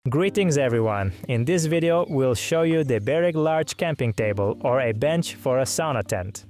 Greetings everyone! In this video we'll show you the Bereg large camping table or a bench for a sauna tent.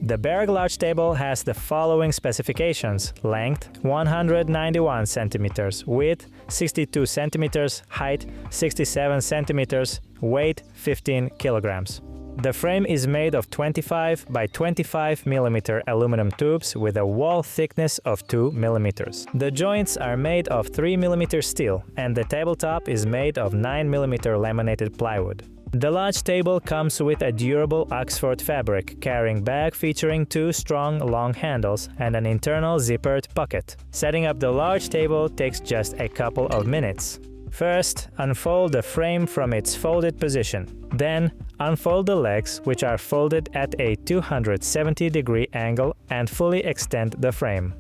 The Bereg large table has the following specifications: length 191 cm, width 62 cm, height 67 cm, weight 15 kg. The frame is made of 25 by 25 mm aluminum tubes with a wall thickness of 2 mm. The joints are made of 3 mm steel and the tabletop is made of 9 mm laminated plywood. The large table comes with a durable Oxford fabric carrying bag featuring 2 strong long handles and an internal zippered pocket. Setting up the large table takes just a couple of minutes. First, unfold the frame from its folded position. Then, unfold the legs, which are folded at a 270-degree angle, and fully extend the frame.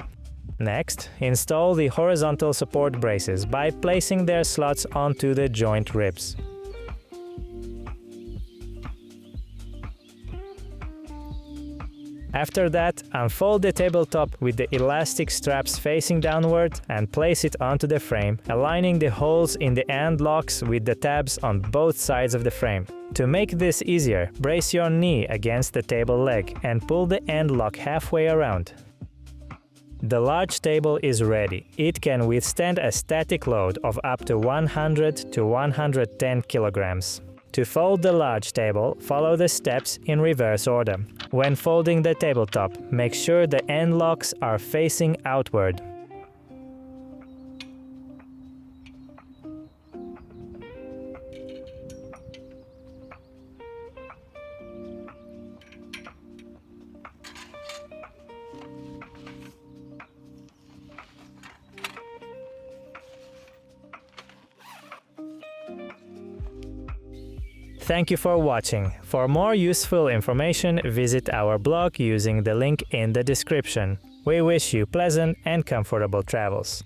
Next, install the horizontal support braces by placing their slots onto the joint ribs. After that, unfold the tabletop with the elastic straps facing downward and place it onto the frame, aligning the holes in the end locks with the tabs on both sides of the frame. To make this easier, brace your knee against the table leg and pull the end lock halfway around. The large table is ready. It can withstand a static load of up to 100 to 110 kilograms. To fold the large table, follow the steps in reverse order. When folding the tabletop, make sure the end locks are facing outward. Thank you for watching. For more useful information, visit our blog using the link in the description. We wish you pleasant and comfortable travels.